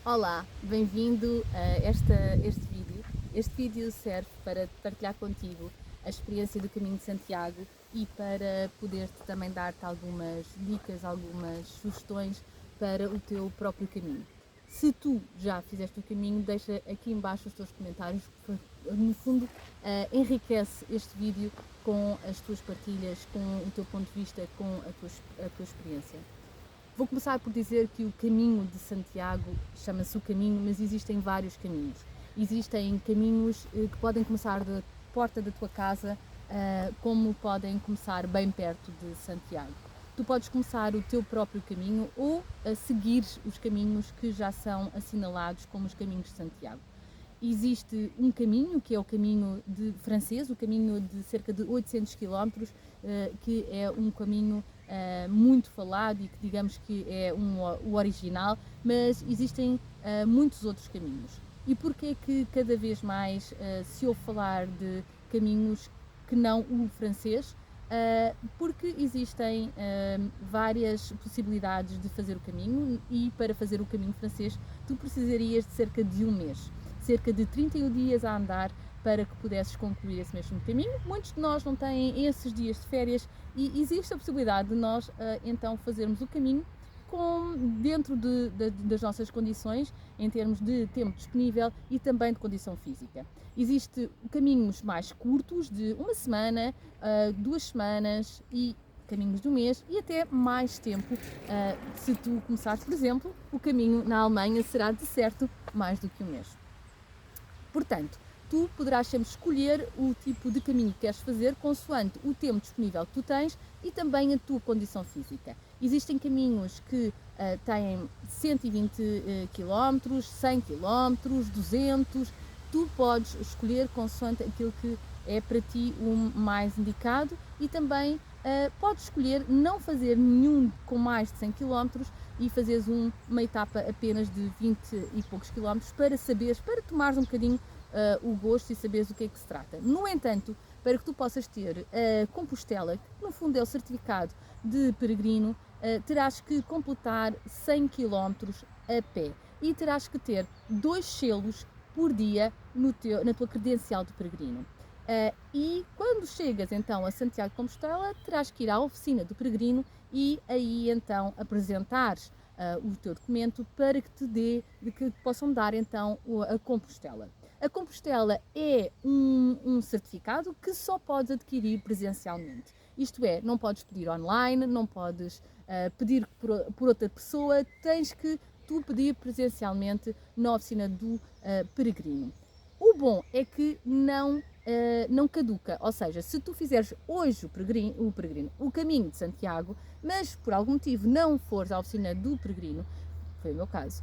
Olá, bem-vindo a este vídeo. Este vídeo serve para partilhar contigo a experiência do Caminho de Santiago e para poder-te também dar-te algumas dicas, algumas sugestões para o teu próprio caminho. Se tu já fizeste o caminho, deixa aqui embaixo os teus comentários, porque no fundo enriquece este vídeo com as tuas partilhas, com o teu ponto de vista, com a tua experiência. Vou começar por dizer que o caminho de Santiago chama-se o caminho, mas existem vários caminhos. Existem caminhos que podem começar da porta da tua casa, como podem começar bem perto de Santiago. Tu podes começar o teu próprio caminho ou seguir os caminhos que já são assinalados como os caminhos de Santiago. Existe um caminho, que é o caminho francês, o caminho de cerca de 800 km, que é um caminho muito falado e que digamos que é o original, mas existem muitos outros caminhos. E porquê que cada vez mais se ouve falar de caminhos que não o francês? Porque existem várias possibilidades de fazer o caminho e para fazer o caminho francês tu precisarias de cerca de um mês. Cerca de 31 dias a andar para que pudesses concluir esse mesmo caminho. Muitos de nós não têm esses dias de férias e existe a possibilidade de nós então fazermos o caminho dentro das nossas condições, em termos de tempo disponível e também de condição física. Existem caminhos mais curtos, de uma semana, 2 semanas e caminhos do mês e até mais tempo. Se tu começares, por exemplo, o caminho na Alemanha será de certo mais do que um mês. Portanto, tu poderás sempre escolher o tipo de caminho que queres fazer consoante o tempo disponível que tu tens e também a tua condição física. Existem caminhos que têm 120 km, 100 km, 200. Tu podes escolher consoante aquilo que é para ti o mais indicado e também podes escolher não fazer nenhum com mais de 100 km e fazeres uma etapa apenas de 20 e poucos quilómetros para tomares um bocadinho o gosto e saberes o que é que se trata. No entanto, para que tu possas ter a Compostela, que no fundo é o certificado de peregrino, terás que completar 100 km a pé e terás que ter 2 selos por dia na tua credencial de peregrino. E quando chegas então a Santiago de Compostela, terás que ir à oficina do peregrino e aí então apresentares o teu documento para que que possam dar então a Compostela. A Compostela é um certificado que só podes adquirir presencialmente. Isto é, não podes pedir online, não podes pedir por outra pessoa, tens que tu pedir presencialmente na oficina do peregrino. O bom é que não caduca, ou seja, se tu fizeres hoje o caminho de Santiago, mas por algum motivo não fores à oficina do peregrino, foi o meu caso,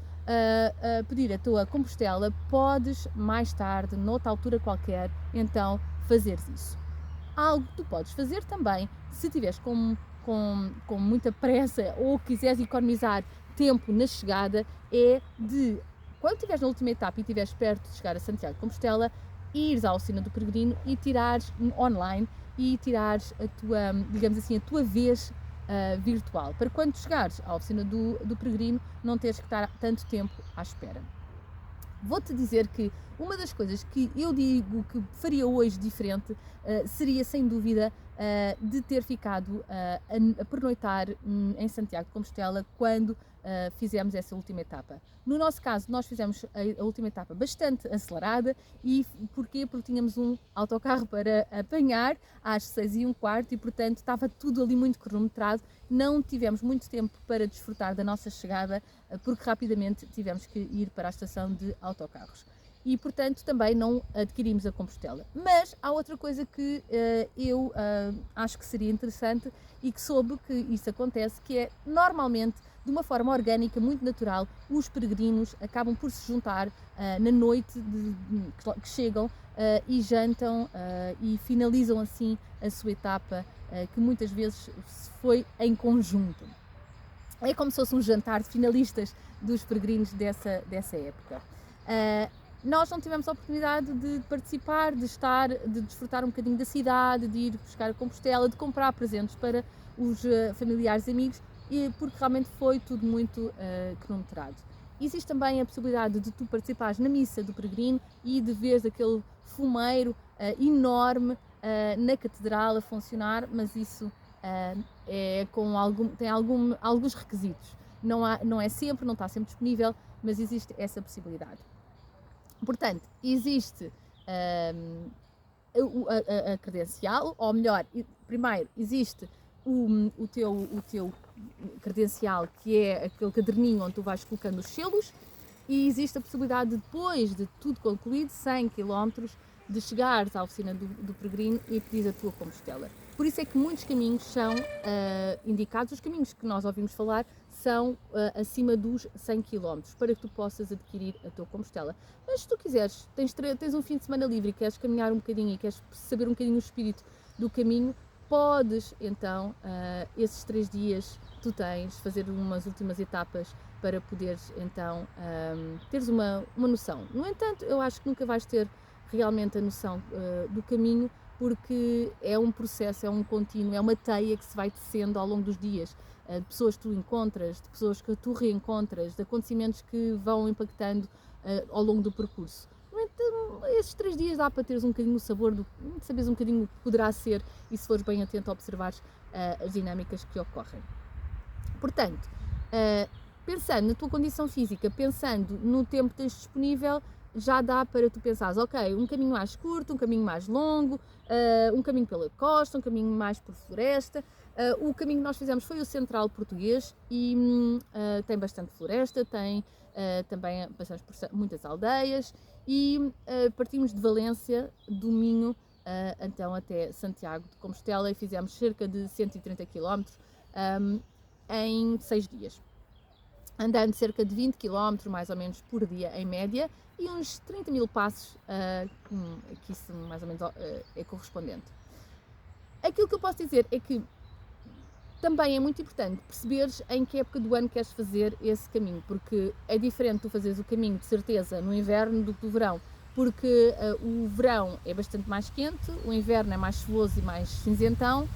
pedir a tua Compostela, podes mais tarde, noutra altura qualquer, então fazeres isso. Algo que tu podes fazer também, se tiveres com muita pressa ou quiseres economizar tempo na chegada, é de, quando estiveres na última etapa e estiveres perto de chegar a Santiago de Compostela, ires à oficina do peregrino e tirares online e tirares a tua, digamos assim, a tua vez virtual, para quando chegares à oficina do peregrino não teres que estar tanto tempo à espera. Vou-te dizer que uma das coisas que eu digo que faria hoje diferente seria, sem dúvida, de ter ficado a pernoitar em Santiago de Compostela quando fizemos essa última etapa. No nosso caso, nós fizemos a última etapa bastante acelerada e porquê? Porque tínhamos um autocarro para apanhar às 6h15 e, portanto, estava tudo ali muito cronometrado. Não tivemos muito tempo para desfrutar da nossa chegada porque rapidamente tivemos que ir para a estação de autocarros. E, portanto, também não adquirimos a Compostela. Mas há outra coisa que eu acho que seria interessante e que soube que isso acontece, que é, normalmente, de uma forma orgânica, muito natural, os peregrinos acabam por se juntar na noite que chegam e jantam e finalizam assim a sua etapa, que muitas vezes foi em conjunto. É como se fosse um jantar de finalistas dos peregrinos dessa época. Nós não tivemos a oportunidade de participar, de desfrutar um bocadinho da cidade, de ir buscar a Compostela, de comprar presentes para os familiares e amigos, porque realmente foi tudo muito cronometrado. Existe também a possibilidade de tu participares na missa do peregrino e de veres aquele fumeiro enorme na catedral a funcionar, mas isso tem alguns requisitos. Não é sempre, não está sempre disponível, mas existe essa possibilidade. Portanto, existe a credencial, ou melhor, primeiro existe o teu credencial, que é aquele caderninho onde tu vais colocando os selos, e existe a possibilidade de, depois de tudo concluído, 100 km, de chegares à oficina do peregrino e pedires a tua Compostela. Por isso é que muitos caminhos são indicados, os caminhos que nós ouvimos falar são acima dos 100 km, para que tu possas adquirir a tua Compostela. Mas se tu quiseres, tens um fim de semana livre e queres caminhar um bocadinho e queres saber um bocadinho o espírito do caminho, podes então, esses 3 dias, tu tens, fazer umas últimas etapas para poderes então teres uma noção. No entanto, eu acho que nunca vais ter realmente a noção do caminho, porque é um processo, é um contínuo, é uma teia que se vai tecendo ao longo dos dias, de pessoas que tu encontras, de pessoas que tu reencontras, de acontecimentos que vão impactando ao longo do percurso. Então, esses 3 dias dá para teres um bocadinho o sabor, de saberes um bocadinho o que poderá ser, e se fores bem atento a observares as dinâmicas que ocorrem. Portanto, pensando na tua condição física, pensando no tempo que tens disponível, já dá para tu pensares, ok, um caminho mais curto, um caminho mais longo, um caminho pela costa, um caminho mais por floresta. O caminho que nós fizemos foi o central português e tem bastante floresta, tem também passamos por muitas aldeias e partimos de Valência, do Minho, então até Santiago de Compostela, e fizemos cerca de 130 km em 6 dias. Andando cerca de 20 km mais ou menos por dia em média e uns 30 mil passos, que isso mais ou menos é correspondente. Aquilo que eu posso dizer é que também é muito importante perceberes em que época do ano queres fazer esse caminho, porque é diferente tu fazeres o caminho de certeza no inverno do que no verão, porque o verão é bastante mais quente, o inverno é mais chuvoso e mais cinzentão,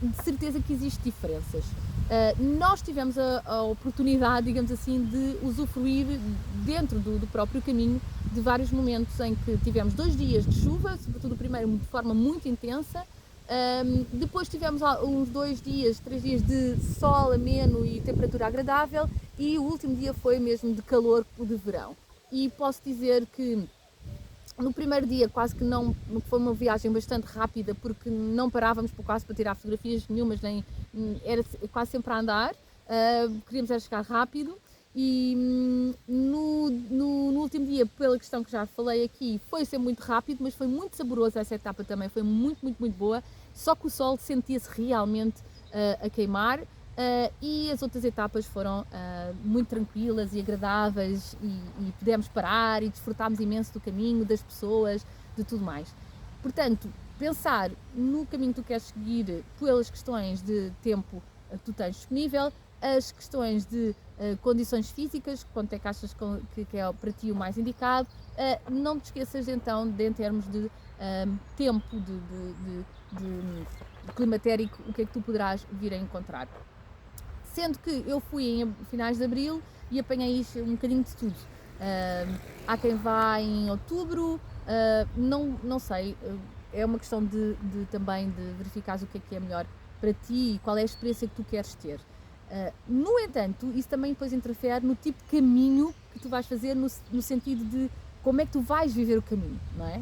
de certeza que existem diferenças. Nós tivemos a oportunidade, digamos assim, de usufruir dentro do próprio caminho de vários momentos em que tivemos 2 dias de chuva, sobretudo o primeiro de forma muito intensa, depois tivemos uns 2 dias, 3 dias de sol ameno e temperatura agradável, e o último dia foi mesmo de calor de verão. E posso dizer que no primeiro dia quase que não, foi uma viagem bastante rápida, porque não parávamos por quase para tirar fotografias nenhumas, nem era quase sempre a andar, queríamos era chegar rápido. E no último dia, pela questão que já falei aqui, foi ser muito rápido, mas foi muito saboroso. Essa etapa também foi muito, muito, muito boa, só que o sol sentia-se realmente a queimar. E as outras etapas foram muito tranquilas e agradáveis, e pudemos parar e desfrutámos imenso do caminho, das pessoas, de tudo mais. Portanto, pensar no caminho que tu queres seguir pelas questões de tempo que tu tens disponível, as questões de condições físicas, quanto é que achas que é para ti o mais indicado. Não te esqueças então em termos de tempo de climatérico, o que é que tu poderás vir a encontrar. Sendo que eu fui em finais de abril e apanhei um bocadinho de tudo. Há quem vá em outubro, não sei, é uma questão também de verificar o que é melhor para ti e qual é a experiência que tu queres ter. No entanto, isso também depois interfere no tipo de caminho que tu vais fazer, no sentido de como é que tu vais viver o caminho, não é?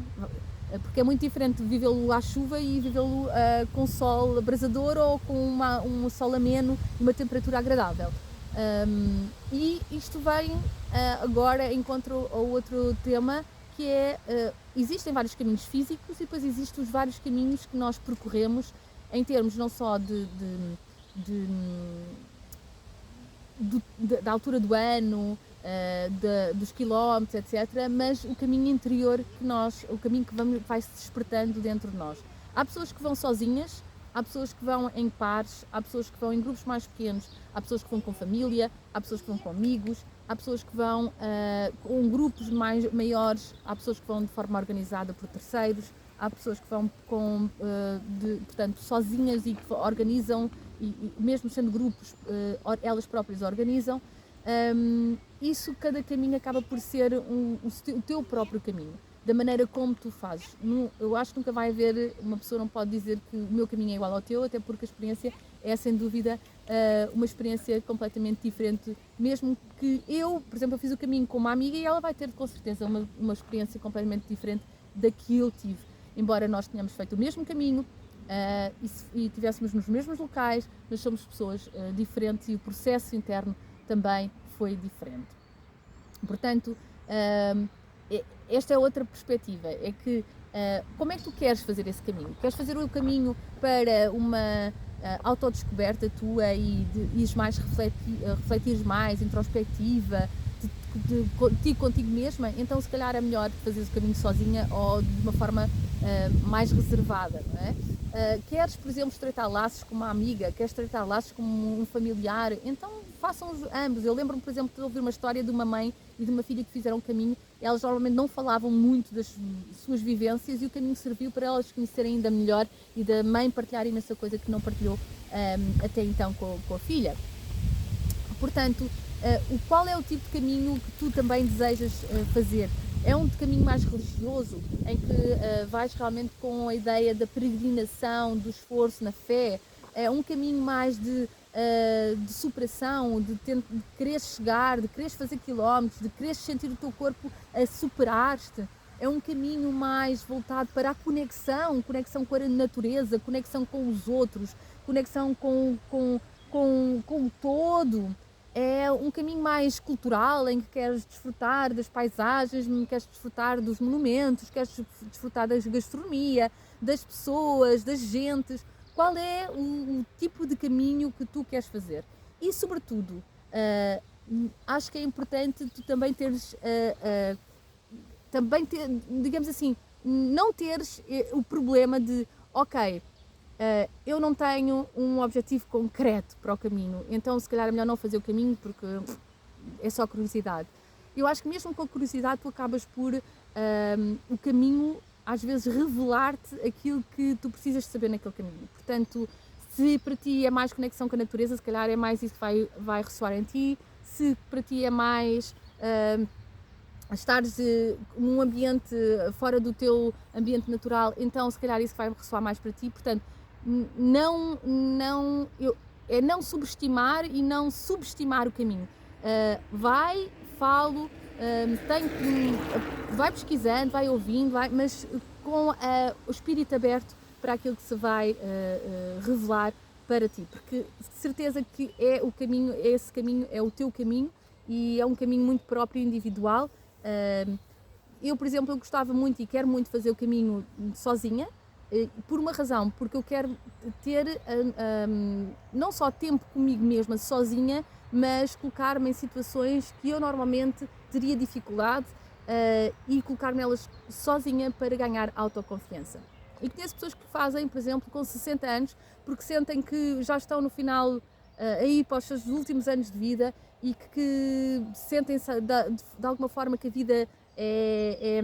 Porque é muito diferente vivê-lo à chuva e vivê-lo com sol abrasador, ou com um sol ameno e uma temperatura agradável. E isto vem agora encontro ao outro tema, que é, existem vários caminhos físicos e depois existem os vários caminhos que nós percorremos, em termos não só da altura do ano, dos quilómetros, etc., mas o caminho interior o caminho que vai se despertando dentro de nós. Há pessoas que vão sozinhas, há pessoas que vão em pares, há pessoas que vão em grupos mais pequenos, há pessoas que vão com família, há pessoas que vão com amigos, há pessoas que vão com grupos maiores, há pessoas que vão de forma organizada por terceiros, há pessoas que vão portanto, sozinhas e que organizam, e mesmo sendo grupos, elas próprias organizam. isso, cada caminho acaba por ser o teu próprio caminho, da maneira como tu fazes. Eu acho que nunca vai haver, uma pessoa não pode dizer que o meu caminho é igual ao teu, até porque a experiência é sem dúvida uma experiência completamente diferente, mesmo que eu, por exemplo, eu fiz o caminho com uma amiga e ela vai ter com certeza uma experiência completamente diferente da que eu tive, embora nós tenhamos feito o mesmo caminho e estivéssemos nos mesmos locais, mas somos pessoas diferentes e o processo interno também foi diferente. Portanto, esta é outra perspectiva, é que como é que tu queres fazer esse caminho? Queres fazer o caminho para uma autodescoberta tua e ires mais refletir mais, introspectiva, de ti contigo mesma? Então se calhar é melhor fazeres o caminho sozinha ou de uma forma mais reservada, não é? Queres, por exemplo, estreitar laços com uma amiga, queres estreitar laços com um familiar, então façam-os ambos. Eu lembro-me, por exemplo, de ouvir uma história de uma mãe e de uma filha que fizeram um caminho. Elas normalmente não falavam muito das suas vivências e o caminho serviu para elas conhecerem ainda melhor e da mãe partilhar imensa coisa que não partilhou até então com a filha. Portanto, qual é o tipo de caminho que tu também desejas fazer? É um caminho mais religioso, em que vais realmente com a ideia da peregrinação, do esforço na fé? É um caminho mais de superação, de querer chegar, de querer fazer quilómetros, de querer sentir o teu corpo a superar-te? É um caminho mais voltado para a conexão com a natureza, conexão com os outros, conexão com o todo? É um caminho mais cultural, em que queres desfrutar das paisagens, queres desfrutar dos monumentos, queres desfrutar da gastronomia, das pessoas, das gentes? Qual é o tipo de caminho que tu queres fazer? E, sobretudo, acho que é importante tu também teres, digamos assim, não teres o problema de, ok, eu não tenho um objetivo concreto para o caminho, então se calhar é melhor não fazer o caminho porque é só curiosidade. Eu acho que mesmo com a curiosidade tu acabas por o caminho às vezes revelar-te aquilo que tu precisas de saber naquele caminho. Portanto, se para ti é mais conexão com a natureza, se calhar é mais isso que vai ressoar em ti. Se para ti é mais estares num ambiente fora do teu ambiente natural, então se calhar isso vai ressoar mais para ti. Portanto, é não subestimar e não subestimar o caminho. Vai pesquisando, vai ouvindo, mas com o espírito aberto para aquilo que se vai revelar para ti, porque de certeza que esse caminho é o teu caminho e é um caminho muito próprio e individual. Eu, por exemplo, eu gostava muito e quero muito fazer o caminho sozinha, por uma razão, porque eu quero ter não só tempo comigo mesma sozinha, mas colocar-me em situações que eu normalmente teria dificuldade e colocar-me nelas sozinha para ganhar autoconfiança. E conheço pessoas que fazem, por exemplo, com 60 anos, porque sentem que já estão no final, aí para os seus últimos anos de vida e que sentem de alguma forma que a vida é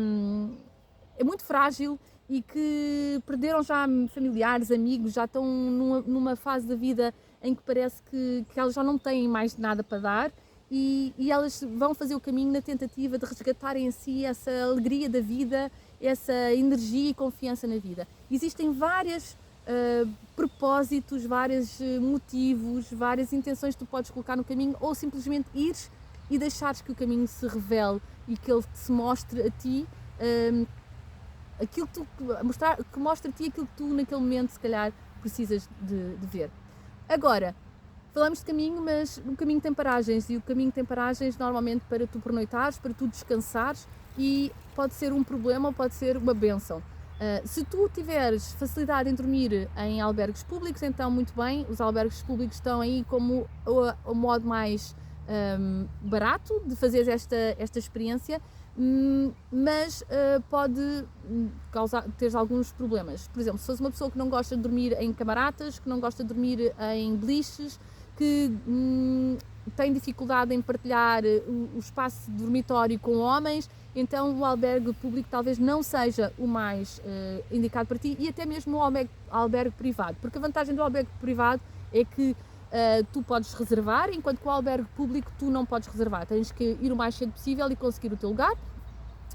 muito frágil e que perderam já familiares, amigos, já estão numa fase da vida em que parece que elas já não têm mais nada para dar e elas vão fazer o caminho na tentativa de resgatarem em si essa alegria da vida, essa energia e confiança na vida. Existem vários propósitos, vários motivos, várias intenções que tu podes colocar no caminho ou simplesmente ires e deixares que o caminho se revele e que ele se mostre a ti aquilo que mostra a ti aquilo que tu naquele momento se calhar precisas de ver. Agora, falamos de caminho, mas o caminho tem paragens e o caminho tem paragens normalmente para tu pernoitares, para tu descansares e pode ser um problema ou pode ser uma bênção. Se tu tiveres facilidade em dormir em albergues públicos, então muito bem, os albergues públicos estão aí como o modo mais barato de fazer esta experiência, mas pode ter alguns problemas. Por exemplo, se fores uma pessoa que não gosta de dormir em camaratas, que não gosta de dormir em beliches, que tem dificuldade em partilhar o espaço de dormitório com homens, então o albergue público talvez não seja o mais indicado para ti, e até mesmo o albergue privado, porque a vantagem do albergue privado é que tu podes reservar, enquanto que o albergue público tu não podes reservar, tens que ir o mais cedo possível e conseguir o teu lugar,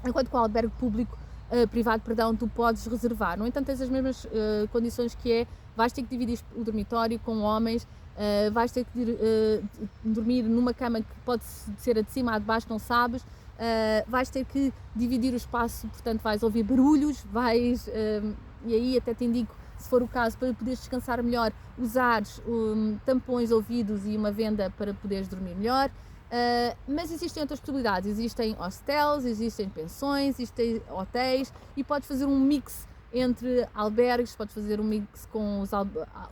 enquanto que o albergue público, privado, perdão, tu podes reservar. No entanto, tens as mesmas condições, que é, vais ter que dividir o dormitório com homens, vais ter que dormir numa cama que pode ser a de cima, a de baixo, não sabes, vais ter que dividir o espaço, portanto vais ouvir barulhos, e aí até te indico, se for o caso, para poderes descansar melhor, usares tampões de ouvidos e uma venda para poderes dormir melhor. Mas existem outras possibilidades, existem hostels, existem pensões, existem hotéis, e podes fazer um mix entre albergues, podes fazer um mix com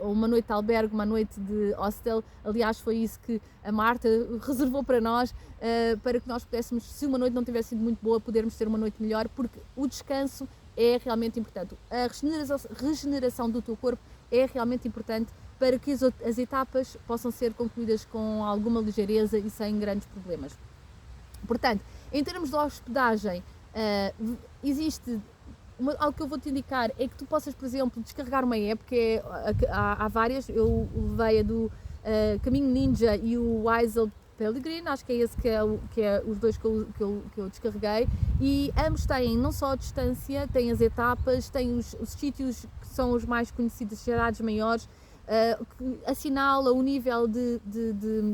uma noite de albergue, uma noite de hostel. Aliás, foi isso que a Marta reservou para nós, para que nós pudéssemos, se uma noite não tivesse sido muito boa, podermos ter uma noite melhor, porque o descanso é realmente importante. A regeneração do teu corpo é realmente importante para que as etapas possam ser concluídas com alguma ligeireza e sem grandes problemas. Portanto, em termos de hospedagem, existe algo que eu vou-te indicar, é que tu possas, por exemplo, descarregar uma app, que há várias. Eu levei a do Caminho Ninja e o Wiesel Pellegrin, acho que é esse que é os dois que eu descarreguei, e ambos têm não só a distância, têm as etapas, têm os sítios que são os mais conhecidos, cidades maiores, que assinala o nível de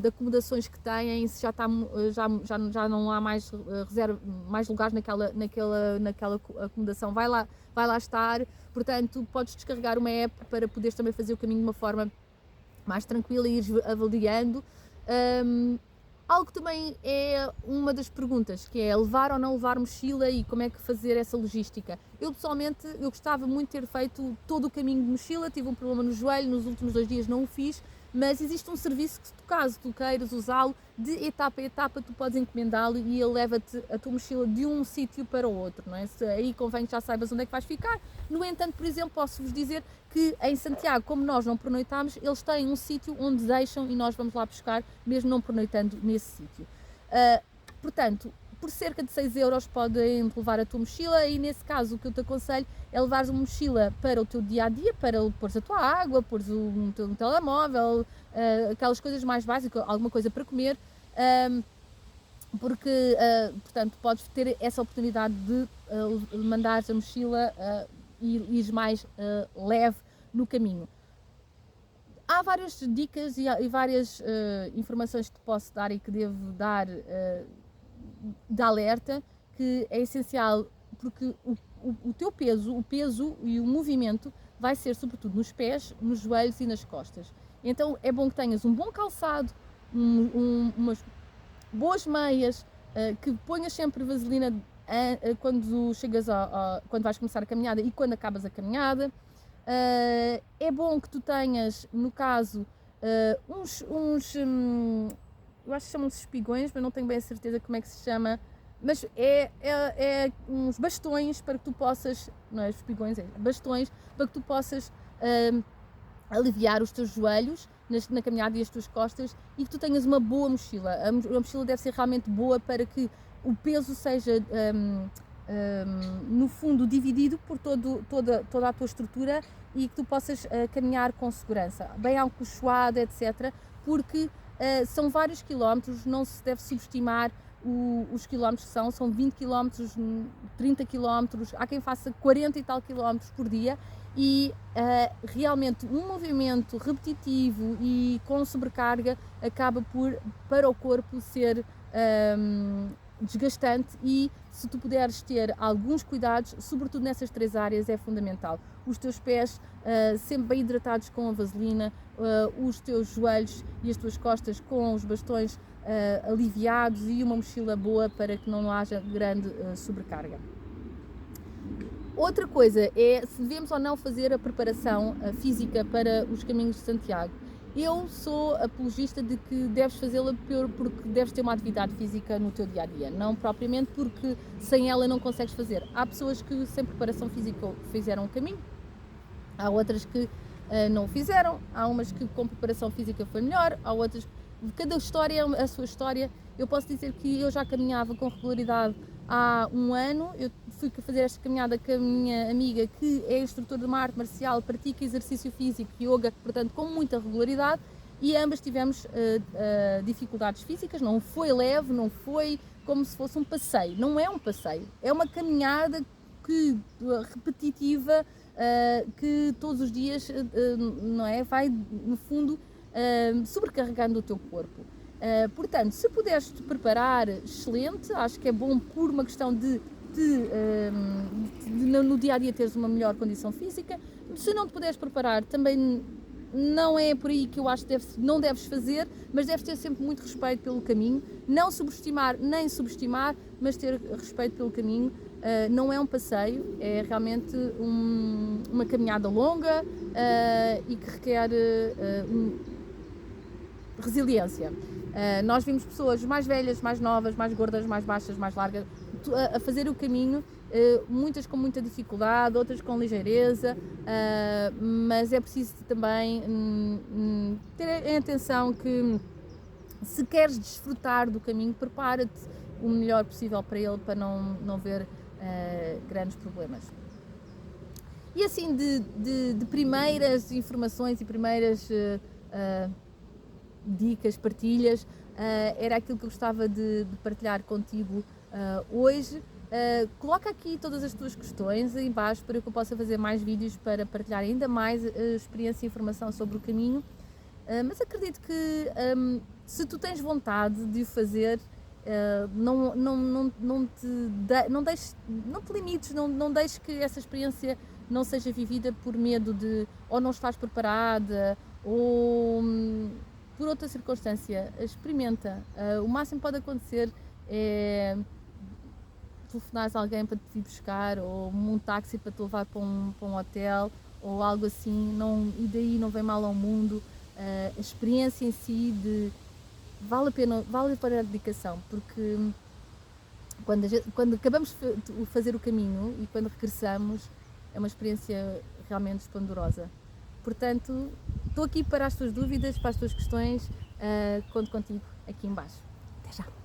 acomodações que têm, se já não há mais mais lugares naquela acomodação, vai lá estar. Portanto, podes descarregar uma app para poderes também fazer o caminho de uma forma mais tranquila e ir avaliando. Algo que também é uma das perguntas, que é levar ou não levar mochila e como é que fazer essa logística. Eu pessoalmente, eu gostava muito de ter feito todo o caminho de mochila, tive um problema no joelho, nos últimos 2 dias não o fiz, mas existe um serviço que, caso tu queiras usá-lo, de etapa a etapa tu podes encomendá-lo e ele leva-te a tua mochila de um sítio para o outro, não é? Aí convém que já saibas onde é que vais ficar. No entanto, por exemplo, posso-vos dizer que em Santiago, como nós não pernoitámos, eles têm um sítio onde deixam e nós vamos lá buscar, mesmo não pernoitando nesse sítio. Portanto, por cerca de 6 euros podem levar a tua mochila, e nesse caso o que eu te aconselho é levares uma mochila para o teu dia-a-dia, para pôres a tua água, pôres um telemóvel, aquelas coisas mais básicas, alguma coisa para comer, porque, portanto, podes ter essa oportunidade de mandares a mochila e ires mais leve no caminho. Há várias dicas e várias informações que te posso dar e que devo dar de alerta, que é essencial, porque o teu peso, e o movimento vai ser sobretudo nos pés, nos joelhos e nas costas. Então é bom que tenhas um bom calçado, umas boas meias, que ponhas sempre vaselina quando chegas quando vais começar a caminhada e quando acabas a caminhada. É bom que tu tenhas, no caso, eu acho que chamam-se espigões, mas não tenho bem a certeza como é que se chama, mas é uns bastões para que tu possas, não é espigões, é bastões para que tu possas aliviar os teus joelhos na caminhada e as tuas costas, e que tu tenhas uma boa mochila. A mochila deve ser realmente boa para que o peso seja no fundo dividido por toda a tua estrutura e que tu possas caminhar com segurança, bem acolchoada, etc, porque são vários quilómetros, não se deve subestimar os quilómetros que são 20 quilómetros, 30 quilómetros, há quem faça 40 e tal quilómetros por dia, e realmente um movimento repetitivo e com sobrecarga acaba para o corpo ser desgastante, e se tu puderes ter alguns cuidados, sobretudo nessas 3 áreas, é fundamental. Os teus pés sempre bem hidratados com a vaselina, os teus joelhos e as tuas costas com os bastões aliviados, e uma mochila boa para que não haja grande sobrecarga. Outra coisa é se devemos ou não fazer a preparação física para os caminhos de Santiago. Eu sou apologista de que deves fazê-la porque deves ter uma atividade física no teu dia-a-dia, não propriamente porque sem ela não consegues fazer. Há pessoas que sem preparação física fizeram o caminho, há outras que não o fizeram, há umas que com preparação física foi melhor, há outras... Cada história é a sua história. Eu posso dizer que eu já caminhava com regularidade há 1 ano, eu fui fazer esta caminhada com a minha amiga, que é instrutora de uma arte marcial, pratica exercício físico, yoga, portanto com muita regularidade, e ambas tivemos dificuldades físicas. Não foi leve, não foi como se fosse um passeio, não é um passeio, é uma caminhada repetitiva, que todos os dias não é? Vai, no fundo, sobrecarregando o teu corpo. Portanto, se puderes te preparar, excelente, acho que é bom por uma questão de no dia a dia teres uma melhor condição física. Se não te puderes preparar, também não é por aí que eu acho que não deves fazer, mas deves ter sempre muito respeito pelo caminho, não subestimar nem subestimar, mas ter respeito pelo caminho. Não é um passeio, é realmente uma caminhada longa e que requer resiliência. Nós vimos pessoas mais velhas, mais novas, mais gordas, mais baixas, mais largas, a fazer o caminho, muitas com muita dificuldade, outras com ligeireza, mas é preciso também ter em atenção que, se queres desfrutar do caminho, prepara-te o melhor possível para ele, para não ver grandes problemas. E assim, de primeiras informações e primeiras dicas, partilhas, era aquilo que eu gostava de partilhar contigo hoje. Coloca aqui todas as tuas questões em baixo para que eu possa fazer mais vídeos para partilhar ainda mais experiência e informação sobre o caminho, mas acredito que se tu tens vontade de o fazer, não te limites, não deixes que essa experiência não seja vivida por medo de, ou não estás preparada, ou por outra circunstância. Experimenta. O máximo que pode acontecer é telefonares a alguém para te vir buscar, ou um táxi para te levar para um hotel, ou algo assim, e daí não vem mal ao mundo. A experiência em si vale a pena a dedicação, porque quando acabamos de fazer o caminho e quando regressamos, é uma experiência realmente esplendorosa. Portanto, estou aqui para as tuas dúvidas, para as tuas questões, conto contigo aqui em baixo. Até já!